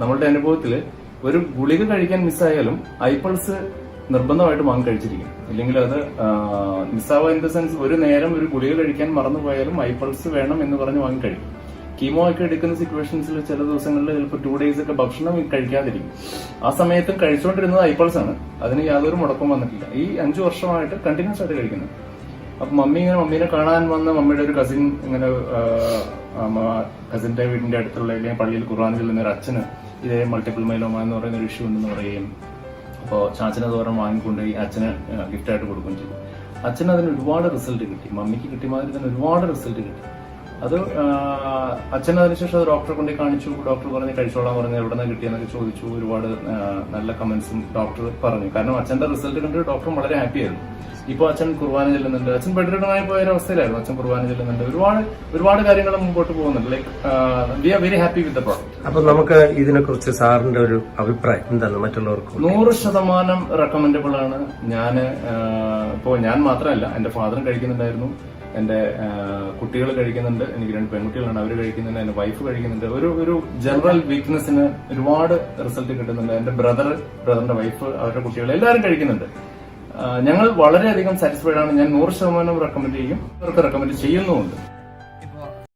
നമ്മളുടെ അനുഭവത്തിൽ ഒരു ഗുളിക കഴിക്കാൻ മിസ്സായാലും ഐപൾസ് നിർബന്ധമായിട്ട് വാങ്ങി കഴിച്ചിരിക്കും. ഇല്ലെങ്കിൽ അത് മിസ്സാവുക ഇൻ ദ സെൻസ് ഒരു നേരം ഒരു ഗുളിക കഴിക്കാൻ മറന്നുപോയാലും ഐപൾസ് വേണം എന്ന് പറഞ്ഞ് വാങ്ങി കഴിക്കും. കീമോ ഒക്കെ എടുക്കുന്ന സിറ്റുവേഷൻസിൽ ചില ദിവസങ്ങളിൽ ചിലപ്പോൾ 2 days ഒക്കെ ഭക്ഷണം കഴിക്കാതിരിക്കും. ആ സമയത്തും കഴിച്ചുകൊണ്ടിരുന്നത് ഐപൾസ് ആണ്. അതിന് യാതൊരു മുടക്കം വന്നിട്ടില്ല. ഈ 5 വർഷമായിട്ട് കണ്ടിന്യൂസ് ആയിട്ട് കഴിക്കുന്നത്. അപ്പൊ മമ്മീനെ കാണാൻ വന്ന മമ്മിയുടെ ഒരു കസിൻ ഇങ്ങനെ കസിന്റെ വീടിന്റെ അടുത്തുള്ള അല്ലെങ്കിൽ പള്ളിയിൽ ഖുർആൻ ചെല്ലുന്ന ഒരു അച്ഛന് ഇതേ മൾട്ടിപ്പിൾ മൈലോമ എന്ന് പറയുന്ന ഒരു ഇഷ്യൂ ഉണ്ടെന്ന് പറയുകയും അപ്പോൾ ചാച്ചനെ തോരം വാങ്ങിക്കൊണ്ട് ഈ അച്ഛന് ഗിഫ്റ്റായിട്ട് കൊടുക്കുകയും ചെയ്തു. അച്ഛന് അതിന് ഒരുപാട് റിസൾട്ട് കിട്ടി. മമ്മിക്ക് കിട്ടിയ മാതിരി തന്നെ ഒരുപാട് റിസൾട്ട് കിട്ടി. അത് അച്ഛൻ അതിനുശേഷം അത് ഡോക്ടറെ കൊണ്ട് കാണിച്ചു. ഡോക്ടർ പറഞ്ഞ് കഴിച്ചോളാൻ പറഞ്ഞു. എവിടെ നിന്ന് കിട്ടിയെന്നൊക്കെ ചോദിച്ചു. ഒരുപാട് നല്ല കമന്റ്സും ഡോക്ടർ പറഞ്ഞു. കാരണം അച്ഛന്റെ റിസൾട്ട് കണ്ട് ഡോക്ടർ വളരെ ഹാപ്പി ആയിരുന്നു. ഇപ്പൊ അച്ഛൻ കുർബാന ചെല്ലുന്നുണ്ട്. അച്ഛൻ ബെഡ്രിഡനായി പോയ ഒരു അവസ്ഥയിലായിരുന്നു. അച്ഛൻ കുർബാന ചെല്ലുന്നുണ്ട്. ഒരുപാട് കാര്യങ്ങൾ മുമ്പോട്ട് പോകുന്നുണ്ട്. Like we are very happy with the product. അപ്പൊ നമുക്ക് ഇതിനെക്കുറിച്ച് സാറിന്റെ ഒരു അഭിപ്രായം എന്താണ്? മറ്റുള്ളവർക്ക് 100% റെക്കമെൻഡബിൾ ആണ്. ഞാൻ മാത്രമല്ല, എന്റെ ഫാദറും കഴിക്കുന്നുണ്ടായിരുന്നു, എന്റെ കുട്ടികൾ കഴിക്കുന്നുണ്ട്, എനിക്ക് 2 പെൺകുട്ടികളാണ്, അവർ കഴിക്കുന്നുണ്ട്, എന്റെ വൈഫ് കഴിക്കുന്നുണ്ട്. ഒരു ജനറൽ വീക്ക്നെസ്സിന് ഒരുപാട് റിസൾട്ട് കിട്ടുന്നുണ്ട്. എന്റെ ബ്രദറിന്റെ വൈഫ്, അവരുടെ കുട്ടികൾ എല്ലാവരും കഴിക്കുന്നുണ്ട്. ഞങ്ങൾ വളരെയധികം സാറ്റിസ്ഫൈഡ് ആണ്. ഞാൻ 100% റെക്കമെൻഡ് ചെയ്യും, അവർക്ക് റെക്കമെൻഡ് ചെയ്യുന്നുമുണ്ട്.